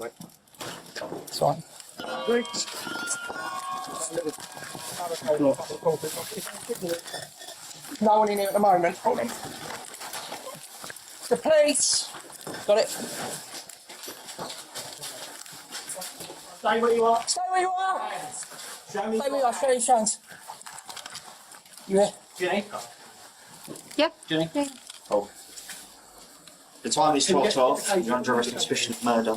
It's fine. No one in here at the moment. Hold on. The police. Got it. Stay where you are. Stay where you are. Show me. Stay where you are. Show your hands. You here? Jenny. Yep. Jenny. Yeah. Oh. The time is 12:12. You're under arrest on suspicion of murder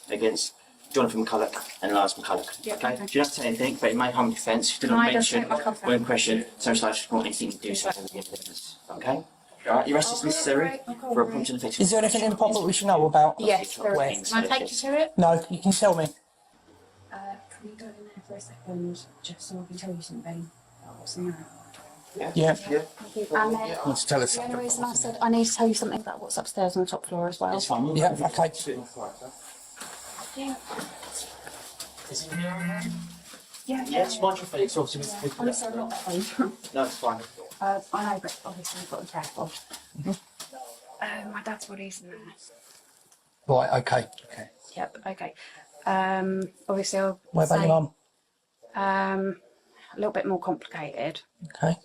against Jonathan McCullough and Elias McCullough. Yep, Okay? okay. You don't have to say anything, but it may harm defence. If you do No, not I don't mention take my cover. when question, so such want anything to do so with the evidence. Okay? Alright, your arrest is necessary for a prompt and effective. Is there anything in the pot that we should know about? Yes, there Where? is. Can I take you to it? No, you can tell me. Can we go in there for a second, just so I can tell you something about what's in there? Yeah. Thank you. And then, Want to tell us the only something? reason I said I need to tell you something about what's upstairs on the top floor as well. It's fine. Yeah, okay. Yeah. Is it here? Yeah. Yes, mind your feet. Obviously, with Honestly, I'm not that phone. no, it's fine. I know, but obviously I've got to be careful. My dad's body's in there. Right, okay. Yep, okay. Obviously I'll Where about say, your mum? a little bit more complicated. Okay.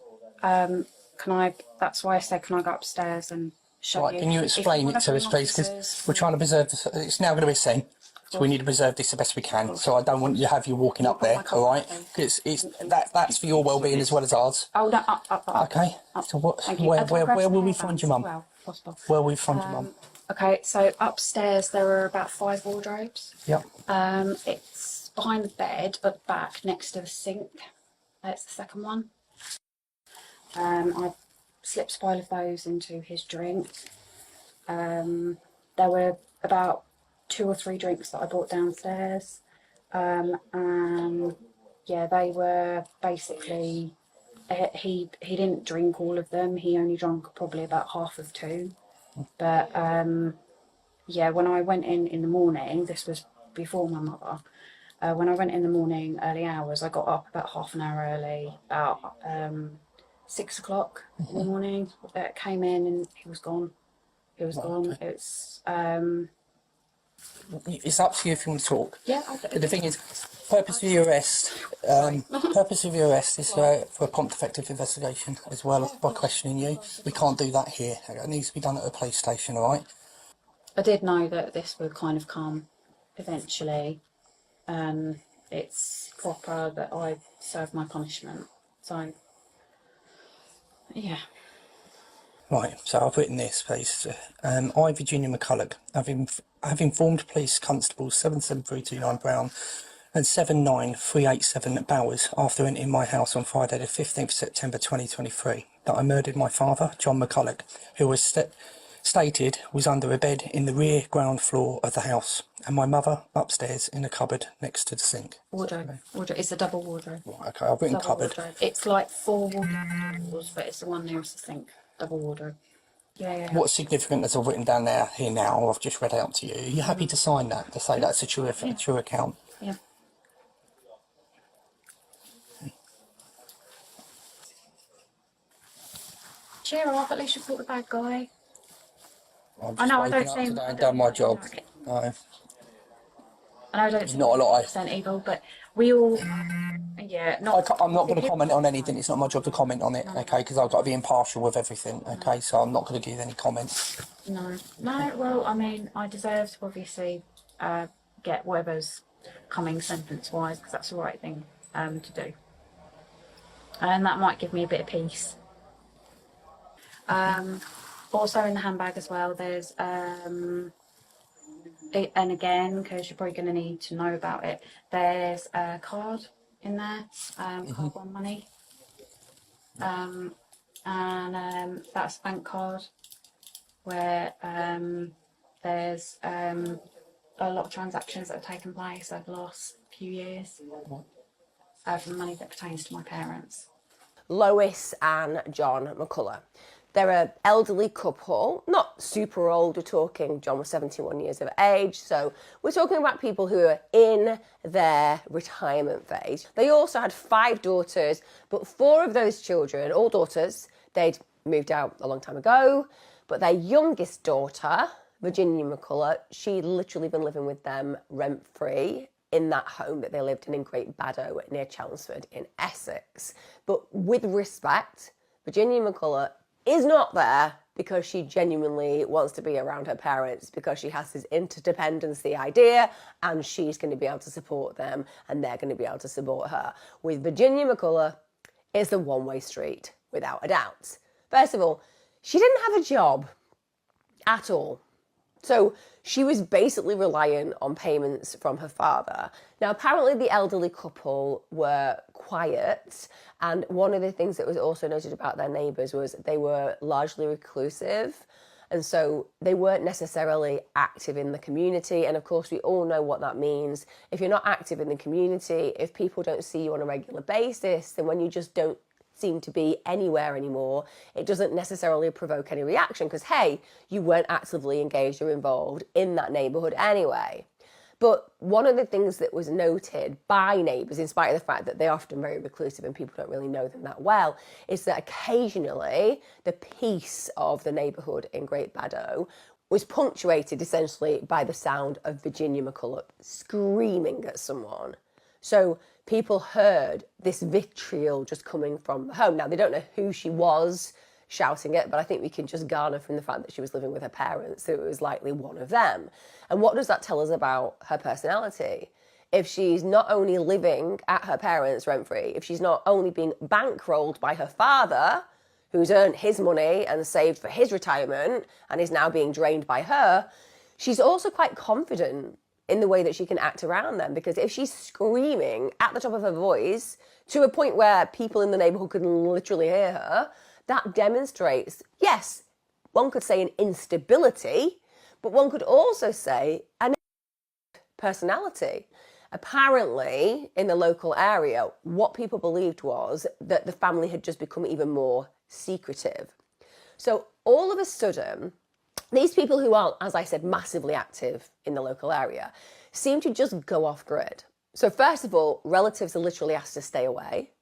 That's why I said, can I go upstairs and show Right, you? can you If explain wanna it to bring us, please? Because officers we're trying to preserve this. It's now going to be a scene, so we need to preserve this the best we can. So I don't want you to have you walking up there, all right? Because that's for your well-being as well as ours. Oh, no, up. Okay. So what? Thank you. Where I'll grab will some we hairbands find your mum? as well, if possible. Where will we find your mum? Okay, so upstairs there are about 5 wardrobes. Yep. It's behind the bed, at the back, next to the sink. That's the second one. I slipped a pile of those into his drink. There were about 2 or 3 drinks that I brought downstairs. And yeah, they were basically, he didn't drink all of them. He only drank probably about half of 2. But yeah, when I went in the morning, this was before my mother. When I went in the morning, early hours, I got up about half an hour early, about 6 o'clock in the morning. Came in and he was gone. He was gone. Okay. It's It's up to you if you want to talk. yeah. But the thing is, purpose of your arrest is for a prompt, effective investigation as well as by questioning you. We can't do that here. It needs to be done at a police station, all right? I did know that this would kind of come eventually. It's proper that I serve my punishment. So yeah. Right, so I've written this, please. I, Virginia McCullough, have informed Police Constables 77329 Brown and 79387 Bowers after entering my house on Friday the 15th September 2023 that I murdered my father, John McCullough, who was stated was under a bed in the rear ground floor of the house, and my mother upstairs in a cupboard next to the sink. Wardrobe. It's a double wardrobe. Right, okay, I've written Double cupboard. wardrobe. It's like 4 wardrobes, but it's the one nearest the sink. Double wardrobe. Yeah. What's significant as I've written down there here now, I've just read out to you. Are you happy to sign that, to say that's a true account? Yeah. Cheer up, at least you caught the bad guy. I've I know, I woken don't up seem... today and done my job. No, I know I don't seem not a lot. 100% evil, but we all... Yeah, I'm not going to comment on anything. It's not my job to comment on it, okay? Because I've got to be impartial with everything, okay? So I'm not going to give any comments. No, well, I mean, I deserve to obviously get whatever's coming sentence-wise, because that's the right thing to do. And that might give me a bit of peace. Also in the handbag as well, there's, and again, because you're probably going to need to know about it, there's a card in there, card one money. And that's a bank card where there's a lot of transactions that have taken place over the last few years from money that pertains to my parents. Lois and John McCullough. They're an elderly couple, not super old, we're talking, John was 71 years of age, so we're talking about people who are in their retirement phase. They also had 5 daughters, but 4 of those children, all daughters, they'd moved out a long time ago, but their youngest daughter, Virginia McCullough, she'd literally been living with them rent-free in that home that they lived in Great Baddow near Chelmsford in Essex. But with respect, Virginia McCullough is not there because she genuinely wants to be around her parents, because she has this interdependency idea and she's going to be able to support them and they're going to be able to support her. With Virginia McCullough, it's a one-way street, without a doubt. First of all, she didn't have a job at all. So she was basically relying on payments from her father. Now, apparently the elderly couple were quiet, and one of the things that was also noted about their neighbours was they were largely reclusive, and so they weren't necessarily active in the community. And of course, we all know what that means. If you're not active in the community, if people don't see you on a regular basis, then when you just don't seem to be anywhere anymore, it doesn't necessarily provoke any reaction because, hey, you weren't actively engaged or involved in that neighbourhood anyway. But one of the things that was noted by neighbours, in spite of the fact that they're often very reclusive and people don't really know them that well, is that occasionally the peace of the neighbourhood in Great Baddow was punctuated essentially by the sound of Virginia McCullough screaming at someone. So people heard this vitriol just coming from the home. Now, they don't know who she was shouting it, but I think we can just garner from the fact that she was living with her parents, so it was likely one of them. And what does that tell us about her personality? If she's not only living at her parents rent-free, if she's not only being bankrolled by her father, who's earned his money and saved for his retirement and is now being drained by her, she's also quite confident in the way that she can act around them, because if she's screaming at the top of her voice to a point where people in the neighbourhood can literally hear her, that demonstrates, yes, one could say an instability, but one could also say an personality. Apparently, in the local area, what people believed was that the family had just become even more secretive. So all of a sudden, these people who aren't, as I said, massively active in the local area, seem to just go off grid. So first of all, relatives are literally asked to stay away.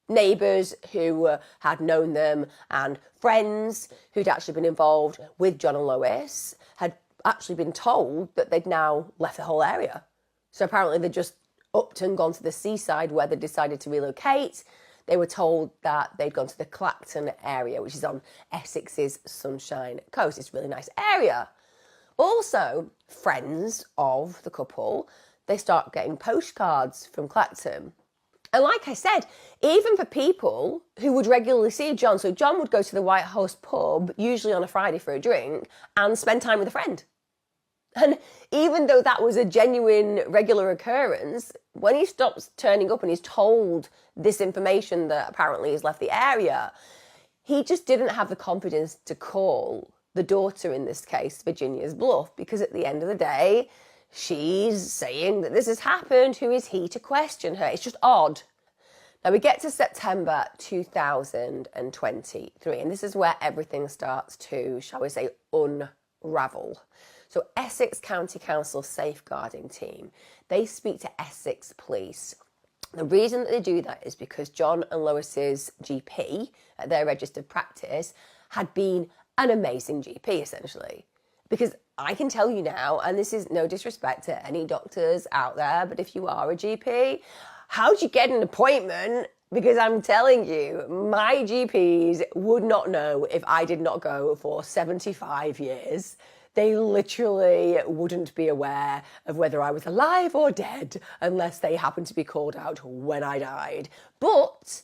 Neighbours who had known them and friends who'd actually been involved with John and Lois had actually been told that they'd now left the whole area. So apparently they'd just upped and gone to the seaside where they decided to relocate. They were told that they'd gone to the Clacton area, which is on Essex's Sunshine Coast. It's a really nice area. Also, friends of the couple, they start getting postcards from Clacton. And like I said, even for people who would regularly see John, so John would go to the White House pub, usually on a Friday for a drink, and spend time with a friend. And even though that was a genuine regular occurrence, when he stops turning up and he's told this information that apparently he's left the area, he just didn't have the confidence to call the daughter, in this case, Virginia's bluff, because at the end of the day, she's saying that this has happened. Who is he to question her? It's just odd. Now we get to September 2023, and this is where everything starts to, shall we say, unravel. So Essex County Council safeguarding team, they speak to Essex Police. The reason that they do that is because John and Lois's GP at their registered practice had been an amazing GP, essentially. Because I can tell you now, and this is no disrespect to any doctors out there, but if you are a GP, how'd you get an appointment? Because I'm telling you, my GPs would not know if I did not go for 75 years. They literally wouldn't be aware of whether I was alive or dead unless they happened to be called out when I died. But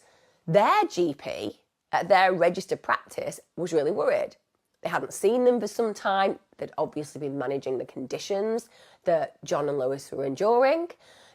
their GP at their registered practice was really worried. They hadn't seen them for some time. They'd obviously been managing the conditions that John and Lois were enduring.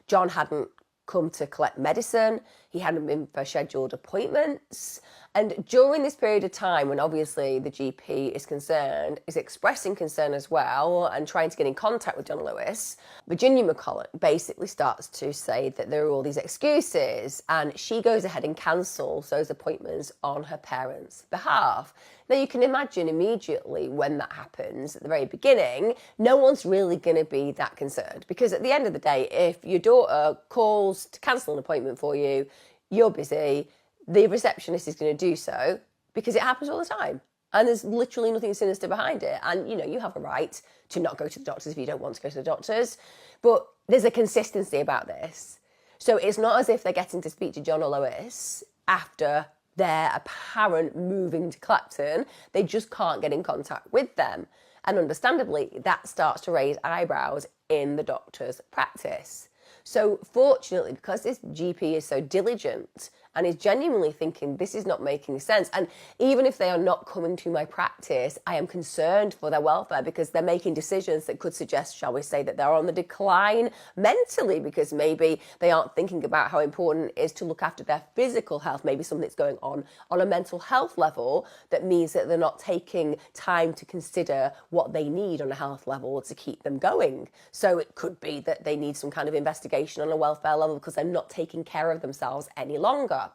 John hadn't come to collect medicine. He hadn't been for scheduled appointments. And during this period of time, when obviously the GP is concerned, is expressing concern as well and trying to get in contact with John and Lois, Virginia McCullough basically starts to say that there are all these excuses, and she goes ahead and cancels those appointments on her parents' behalf. Now, you can imagine immediately when that happens at the very beginning, no one's really going to be that concerned, because at the end of the day, if your daughter calls to cancel an appointment for you, you're busy, the receptionist is going to do so because it happens all the time. And there's literally nothing sinister behind it. And, you know, you have a right to not go to the doctors if you don't want to go to the doctors. But there's a consistency about this. So it's not as if they're getting to speak to John or Lois after their apparent moving to Clapton. They just can't get in contact with them. And understandably, that starts to raise eyebrows in the doctor's practice. So fortunately, because this GP is so diligent and is genuinely thinking this is not making sense, and even if they are not coming to my practice, I am concerned for their welfare because they're making decisions that could suggest, shall we say, that they're on the decline mentally because maybe they aren't thinking about how important it is to look after their physical health. Maybe something's going on a mental health level that means that they're not taking time to consider what they need on a health level to keep them going. So it could be that they need some kind of investigation on a welfare level because they're not taking care of themselves any longer.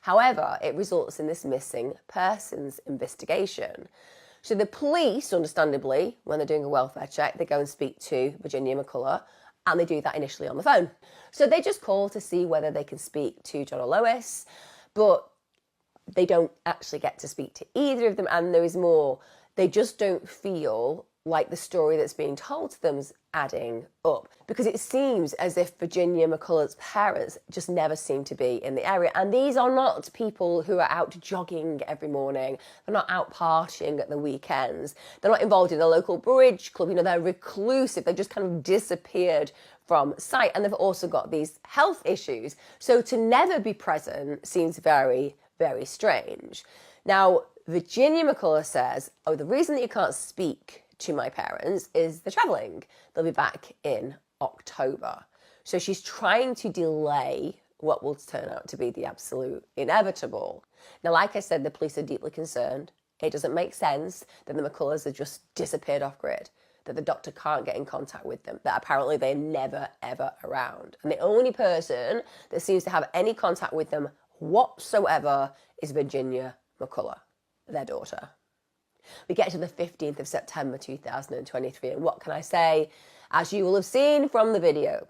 However, it results in this missing persons investigation. So the police, understandably, when they're doing a welfare check, they go and speak to Virginia McCullough, and they do that initially on the phone. So they just call to see whether they can speak to John or Lois, but they don't actually get to speak to either of them, and there is more. They just don't feel like the story that's being told to them is adding up, because it seems as if Virginia McCullough's parents just never seem to be in the area. And these are not people who are out jogging every morning. They're not out partying at the weekends. They're not involved in a local bridge club. You know, they're reclusive. They've just kind of disappeared from sight. And they've also got these health issues. So to never be present seems very, very strange. Now, Virginia McCullough says, oh, the reason that you can't speak to my parents is they're travelling. They'll be back in October. So she's trying to delay what will turn out to be the absolute inevitable. Now, like I said, the police are deeply concerned. It doesn't make sense that the McCulloughs have just disappeared off grid, that the doctor can't get in contact with them, that apparently they're never, ever around. And the only person that seems to have any contact with them whatsoever is Virginia McCullough, their daughter. We get to the 15th of September 2023, and what can I say? As you will have seen from the video,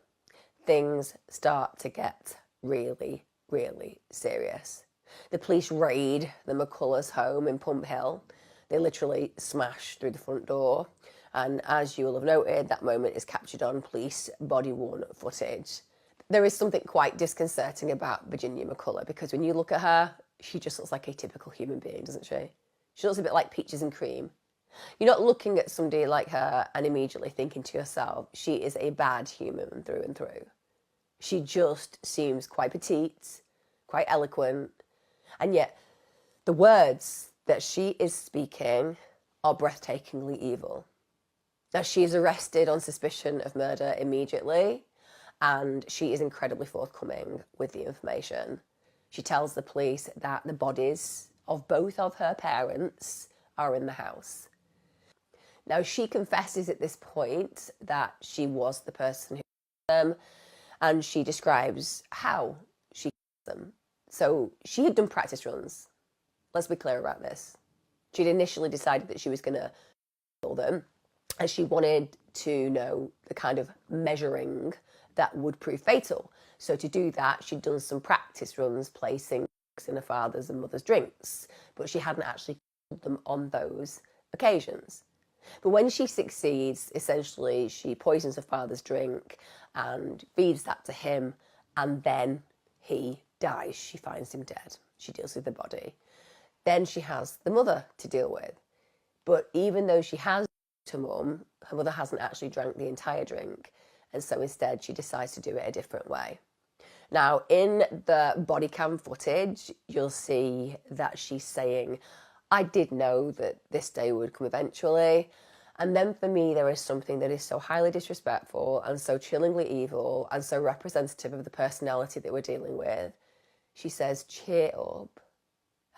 things start to get really, really serious. The police raid the McCullough's home in Pump Hill. They literally smash through the front door, and as you will have noted, that moment is captured on police body-worn footage. There is something quite disconcerting about Virginia McCullough, because when you look at her, she just looks like a typical human being, doesn't she? She looks a bit like peaches and cream. You're not looking at somebody like her and immediately thinking to yourself, she is a bad human through and through. She just seems quite petite, quite eloquent, and yet the words that she is speaking are breathtakingly evil. Now, she is arrested on suspicion of murder immediately, and she is incredibly forthcoming with the information. She tells the police that the bodies of both of her parents are in the house. Now, she confesses at this point that she was the person who killed them, and she describes how she killed them. So she had done practice runs. Let's be clear about this. She'd initially decided that she was going to kill them, and she wanted to know the kind of measuring that would prove fatal. So to do that, she'd done some practice runs, placing in her father's and mother's drinks, but she hadn't actually killed them on those occasions. But when she succeeds, essentially she poisons her father's drink and feeds that to him, and then he dies. She finds him dead. She deals with the body. Then she has the mother to deal with. But even though she has to mum, her mother hasn't actually drank the entire drink, and so instead she decides to do it a different way. Now, in the body cam footage, you'll see that she's saying, I did know that this day would come eventually. And then for me, there is something that is so highly disrespectful and so chillingly evil and so representative of the personality that we're dealing with. She says, cheer up.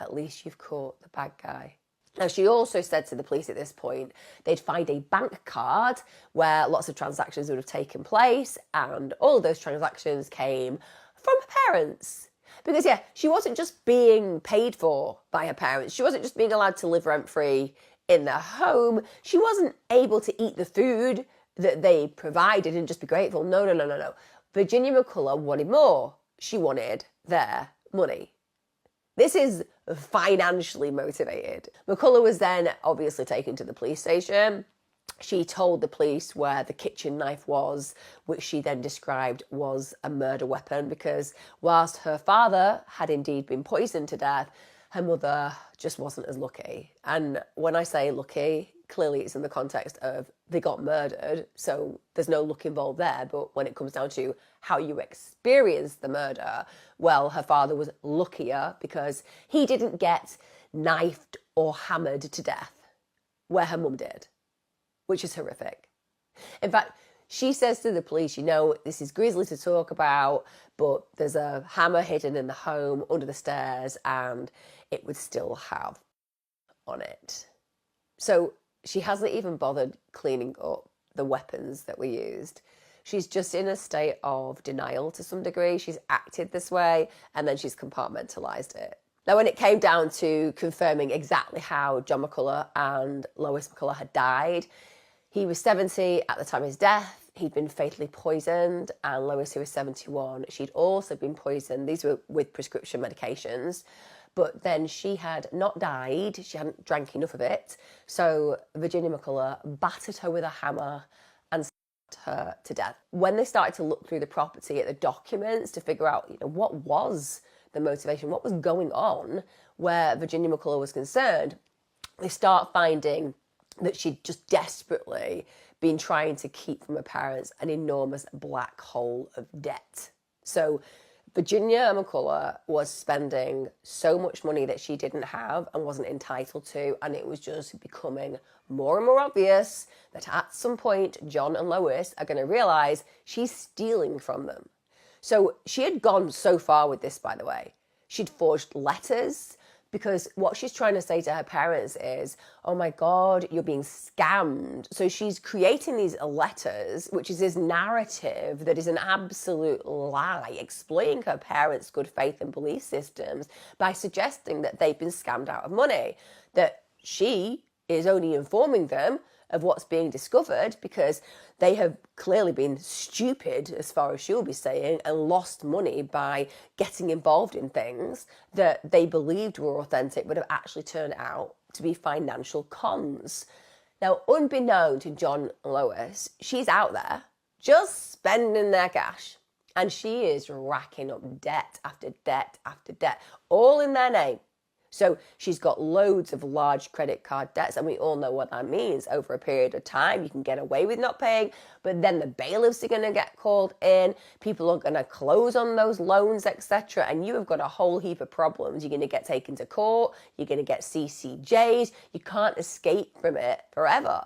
At least you've caught the bad guy. Now, she also said to the police at this point they'd find a bank card where lots of transactions would have taken place, and all of those transactions came from her parents. Because, yeah, she wasn't just being paid for by her parents. She wasn't just being allowed to live rent-free in their home. She wasn't able to eat the food that they provided and just be grateful. No. Virginia McCullough wanted more. She wanted their money. This is financially motivated. McCullough was then obviously taken to the police station. She told the police where the kitchen knife was, which she then described was a murder weapon, because whilst her father had indeed been poisoned to death, her mother just wasn't as lucky. And when I say lucky, clearly it's in the context of they got murdered, so there's no luck involved there. But when it comes down to how you experience the murder, well, her father was luckier because he didn't get knifed or hammered to death, where her mum did, which is horrific. In fact, she says to the police, you know, this is grisly to talk about, but there's a hammer hidden in the home under the stairs and it would still have on it. So she hasn't even bothered cleaning up the weapons that were used. She's just in a state of denial to some degree. She's acted this way and then she's compartmentalised it. Now, when it came down to confirming exactly how John McCullough and Lois McCullough had died, he was 70 at the time of his death. He'd been fatally poisoned, and Lois, who was 71, she'd also been poisoned. These were with prescription medications. But then she had not died. She hadn't drank enough of it. So Virginia McCullough battered her with a hammer and stabbed her to death. When they started to look through the property at the documents to figure out, you know, what was the motivation, what was going on where Virginia McCullough was concerned, they start finding that she'd just desperately been trying to keep from her parents an enormous black hole of debt. So Virginia McCullough was spending so much money that she didn't have and wasn't entitled to, and it was just becoming more and more obvious that at some point John and Lois are going to realise she's stealing from them. So she had gone so far with this, by the way. She'd forged letters, because what she's trying to say to her parents is, oh my God, you're being scammed. So she's creating these letters, which is this narrative that is an absolute lie, exploiting her parents' good faith and belief systems by suggesting that they've been scammed out of money, that she is only informing them of what's being discovered because they have clearly been stupid, as far as she'll be saying, and lost money by getting involved in things that they believed were authentic but have actually turned out to be financial cons. Now, unbeknown to John and Lois, she's out there just spending their cash, and she is racking up debt after debt after debt, all in their name. So she's got loads of large credit card debts, and we all know what that means. Over a period of time, you can get away with not paying, but then the bailiffs are going to get called in, people are going to close on those loans, etc. And you have got a whole heap of problems. You're going to get taken to court, you're going to get CCJs, you can't escape from it forever.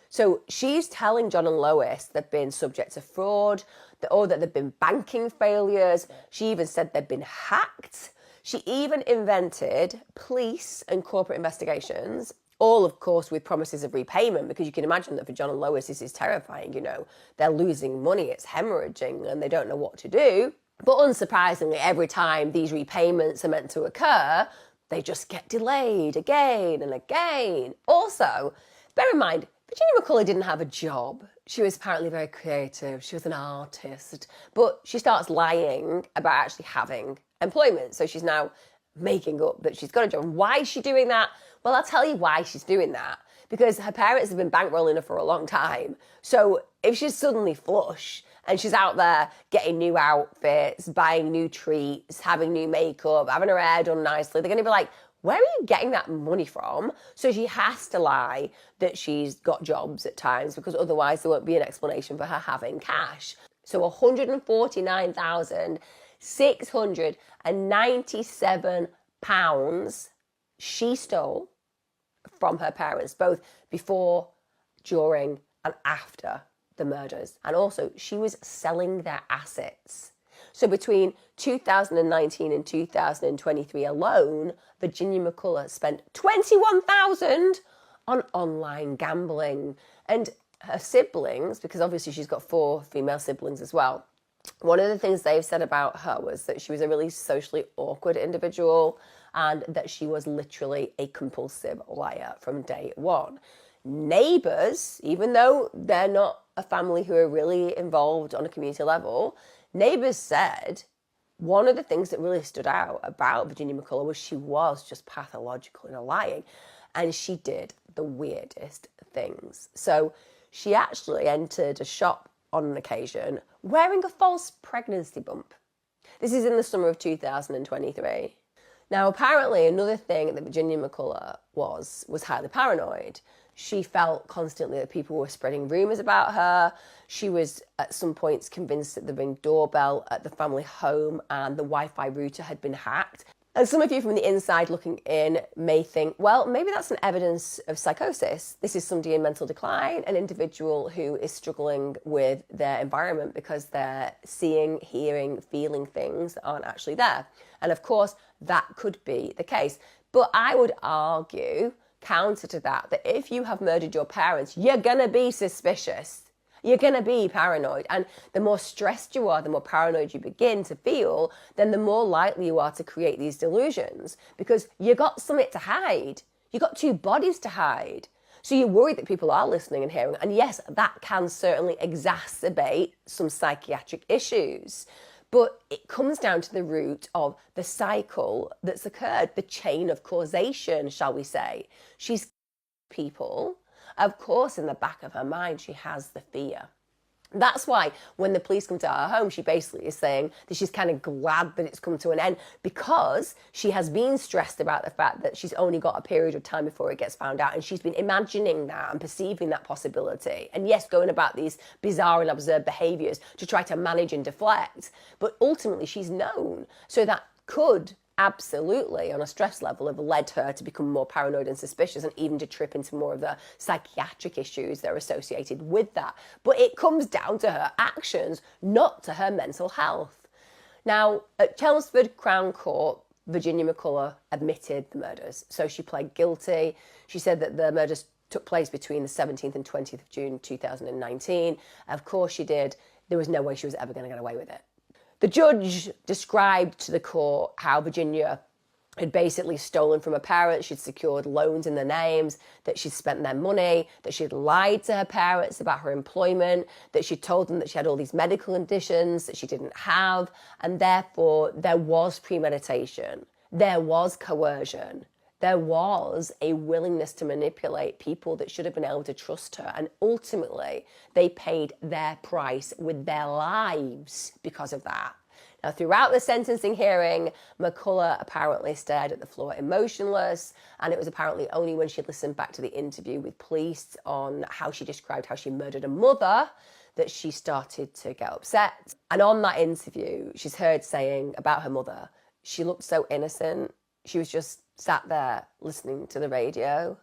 So she's telling John and Lois they've been subject to fraud, or that they've been banking failures. She even said they've been hacked. She even invented police and corporate investigations, all, of course, with promises of repayment, because you can imagine that for John and Lois, this is terrifying. You know, they're losing money, it's hemorrhaging, and they don't know what to do. But unsurprisingly, every time these repayments are meant to occur, they just get delayed again and again. Also, bear in mind, Virginia McCullough didn't have a job. She was apparently very creative. She was an artist. But she starts lying about actually having employment. So she's now making up that she's got a job. Why is she doing that? Well, I'll tell you why she's doing that. Because her parents have been bankrolling her for a long time. So if she's suddenly flush and she's out there getting new outfits, buying new treats, having new makeup, having her hair done nicely, they're going to be like, where are you getting that money from? So she has to lie that she's got jobs at times, because otherwise there won't be an explanation for her having cash. So £149,697 she stole from her parents, both before, during, and after the murders. And also, she was selling their assets. So between 2019 and 2023 alone, Virginia McCullough spent $21,000 on online gambling. And her siblings, because obviously she's got 4 female siblings as well, one of the things they've said about her was that she was a really socially awkward individual and that she was literally a compulsive liar from day one. Neighbours, even though they're not a family who are really involved on a community level, neighbours said one of the things that really stood out about Virginia McCullough was she was just pathological in her lying. And she did the weirdest things. So she actually entered a shop on an occasion wearing a false pregnancy bump. This is in the summer of 2023. Now, apparently, another thing that Virginia McCullough was highly paranoid. She felt constantly that people were spreading rumours about her. She was at some points convinced that the Ring doorbell at the family home and the Wi-Fi router had been hacked. And some of you from the inside looking in may think, well, maybe that's an evidence of psychosis. This is somebody in mental decline, an individual who is struggling with their environment because they're seeing, hearing, feeling things that aren't actually there. And of course, that could be the case. But I would argue, counter to that, that if you have murdered your parents, you're going to be suspicious. You're going to be paranoid. And the more stressed you are, the more paranoid you begin to feel, then the more likely you are to create these delusions because you got something to hide. You got two bodies to hide. So you're worried that people are listening and hearing. And yes, that can certainly exacerbate some psychiatric issues. But it comes down to the root of the cycle that's occurred, the chain of causation, shall we say. She's people. Of course, in the back of her mind, she has the fear. That's why when the police come to her home, she basically is saying that she's kind of glad that it's come to an end because she has been stressed about the fact that she's only got a period of time before it gets found out. And she's been imagining that and perceiving that possibility. And yes, going about these bizarre and absurd behaviours to try to manage and deflect. But ultimately, she's known. So that could absolutely, on a stress level, have led her to become more paranoid and suspicious and even to trip into more of the psychiatric issues that are associated with that. But it comes down to her actions, not to her mental health. Now, at Chelmsford Crown Court, Virginia McCullough admitted the murders. So she pled guilty. She said that the murders took place between the 17th and 20th of June 2019. Of course she did. There was no way she was ever going to get away with it. The judge described to the court how Virginia had basically stolen from her parents, she'd secured loans in their names, that she'd spent their money, that she'd lied to her parents about her employment, that she'd told them that she had all these medical conditions that she didn't have, and therefore there was premeditation, there was coercion, there was a willingness to manipulate people that should have been able to trust her. And ultimately, they paid their price with their lives because of that. Now, throughout the sentencing hearing, McCullough apparently stared at the floor emotionless, and it was apparently only when she listened back to the interview with police on how she described how she murdered a mother that she started to get upset. And on that interview, she's heard saying about her mother, she looked so innocent. She was just sat there listening to the radio.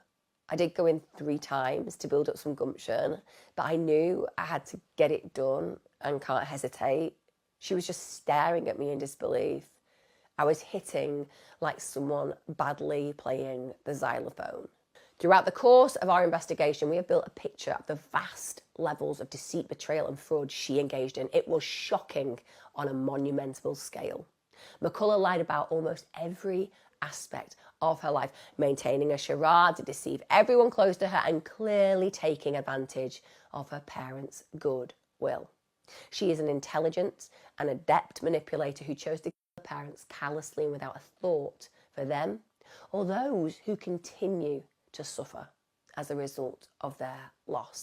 I did go in 3 times to build up some gumption, but I knew I had to get it done and can't hesitate. She was just staring at me in disbelief. I was hitting like someone badly playing the xylophone. Throughout the course of our investigation, we have built a picture of the vast levels of deceit, betrayal and fraud she engaged in. It was shocking on a monumental scale. McCullough lied about almost every aspect of her life, maintaining a charade to deceive everyone close to her and clearly taking advantage of her parents' goodwill. She is an intelligent and adept manipulator who chose to kill her parents callously and without a thought for them or those who continue to suffer as a result of their loss.